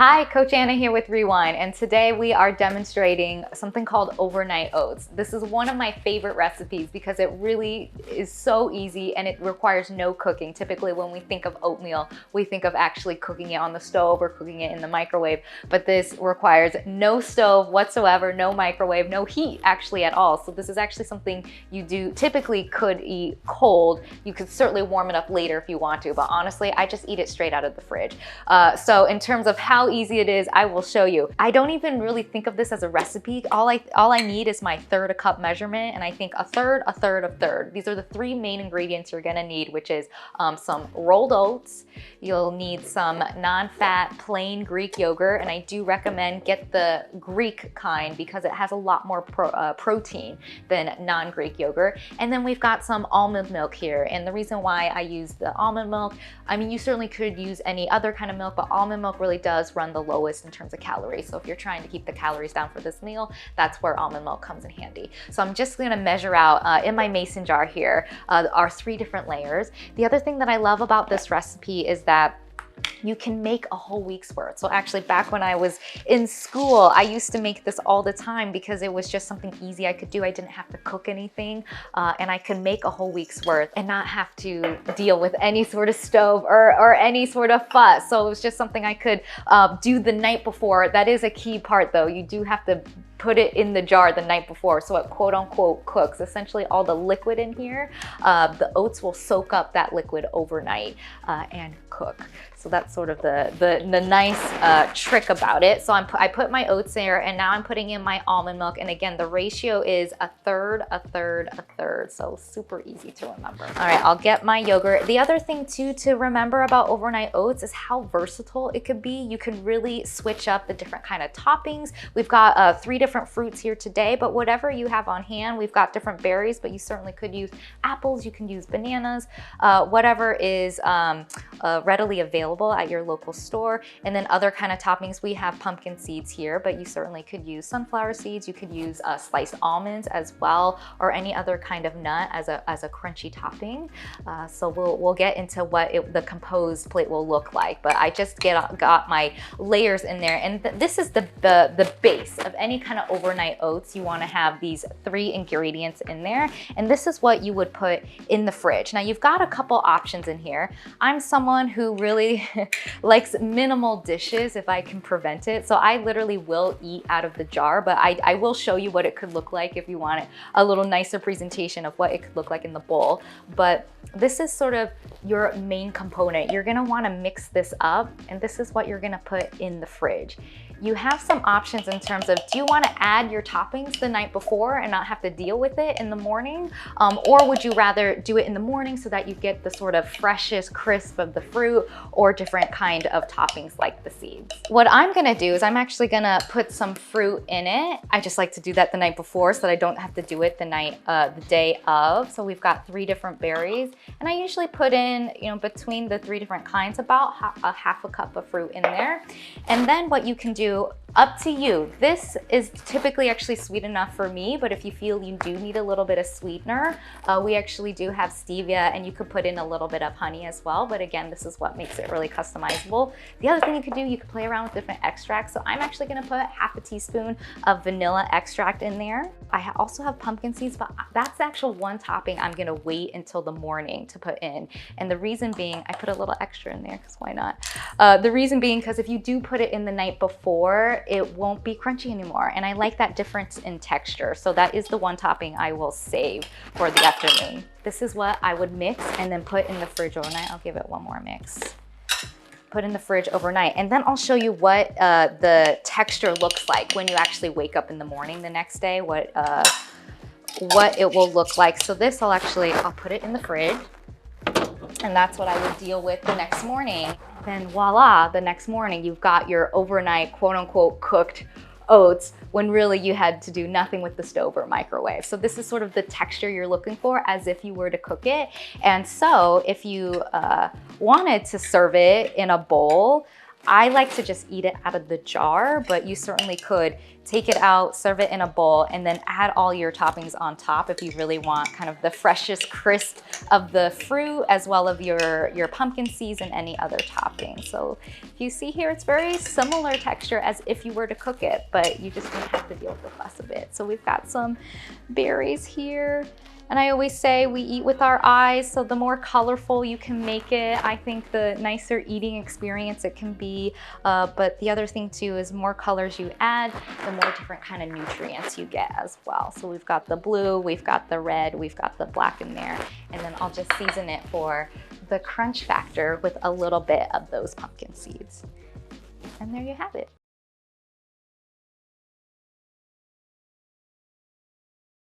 Hi, Coach Anna here with Rewind, and today we are demonstrating something called overnight oats. This is one of my favorite recipes because it really is so easy and it requires no cooking. Typically when we think of oatmeal, we think of actually cooking it on the stove or cooking it in the microwave, but this requires no stove whatsoever, no microwave, no heat actually at all. So this is actually something you typically could eat cold. You could certainly warm it up later if you want to, but honestly, I just eat it straight out of the fridge. So in terms of how easy it is, I will show you. I don't even really think of this as a recipe. All I need is my third a cup measurement, and I think a third, a third, a third. These are the three main ingredients you're gonna need, which is some rolled oats. You'll need some non-fat plain Greek yogurt, and I do recommend get the Greek kind because it has a lot more protein than non-Greek yogurt. And then we've got some almond milk here, and the reason why I use the almond milk, I mean, you certainly could use any other kind of milk, but almond milk really does run the lowest in terms of calories. So if you're trying to keep the calories down for this meal, that's where almond milk comes in handy. So I'm just gonna measure out in my mason jar here our 3 different layers. The other thing that I love about this recipe is that you can make a whole week's worth. So actually back when I was in school, I used to make this all the time because it was just something easy I could do. I didn't have to cook anything and I could make a whole week's worth and not have to deal with any sort of stove or any sort of fuss. So it was just something I could do the night before. That is a key part though. You do have to put it in the jar the night before so it quote unquote cooks. Essentially all the liquid in here, the oats will soak up that liquid overnight and cook. So that's sort of the nice trick about it. So I put my oats there and now I'm putting in my almond milk. And again, the ratio is a third, a third, a third. So super easy to remember. All right, I'll get my yogurt. The other thing too to remember about overnight oats is how versatile it could be. You can really switch up the different kind of toppings. We've got 3 different fruits here today, but whatever you have on hand, we've got different berries, but you certainly could use apples, you can use bananas, whatever is readily available at your local store. And then other kind of toppings, we have pumpkin seeds here, but you certainly could use sunflower seeds. You could use sliced almonds as well, or any other kind of nut as a crunchy topping. So we'll get into what the composed plate will look like, but I just got my layers in there. And this is the base of any kind of overnight oats. You want to have these 3 ingredients in there, and this is what you would put in the fridge. Now you've got a couple options in here. I'm someone who really likes minimal dishes if I can prevent it. So I literally will eat out of the jar, but I will show you what it could look like if you want a little nicer presentation of what it could look like in the bowl. But this is sort of your main component. You're gonna wanna mix this up, and this is what you're gonna put in the fridge. You have some options in terms of, do you want to add your toppings the night before and not have to deal with it in the morning? Or would you rather do it in the morning so that you get the sort of freshest crisp of the fruit or different kind of toppings like the seeds? What I'm gonna do is I'm actually gonna put some fruit in it. I just like to do that the night before so that I don't have to do it the day of. So we've got 3 different berries, and I usually put in, between the 3 different kinds, about a half a cup of fruit in there. And then what you can do, up to you. This is typically actually sweet enough for me, but if you feel you do need a little bit of sweetener, we actually do have stevia, and you could put in a little bit of honey as well. But again, this is what makes it really customizable. The other thing you could do, you could play around with different extracts. So I'm actually gonna put half a teaspoon of vanilla extract in there. I also have pumpkin seeds, but that's the actual one topping I'm gonna wait until the morning to put in. And the reason being, I put a little extra in there because why not? The reason being, because if you do put it in the night before, it won't be crunchy anymore. And I like that difference in texture. So that is the one topping I will save for the afternoon. This is what I would mix and then put in the fridge overnight. I'll give it one more mix. Put in the fridge overnight. And then I'll show you what the texture looks like when you actually wake up in the morning the next day, what it will look like. So this I'll put it in the fridge, and that's what I would deal with the next morning. Then voila, the next morning you've got your overnight quote unquote cooked oats when really you had to do nothing with the stove or microwave. So this is sort of the texture you're looking for as if you were to cook it. And so if you wanted to serve it in a bowl, I like to just eat it out of the jar, but you certainly could take it out, serve it in a bowl, and then add all your toppings on top if you really want kind of the freshest crisp of the fruit as well as your pumpkin seeds and any other topping. So if you see here, it's very similar texture as if you were to cook it, but you just don't have to deal with the fuss of it. So we've got some berries here. And I always say we eat with our eyes, so the more colorful you can make it, I think the nicer eating experience it can be. But the other thing too is more colors you add, the more different kind of nutrients you get as well. So we've got the blue, we've got the red, we've got the black in there, and then I'll just season it for the crunch factor with a little bit of those pumpkin seeds. And there you have it.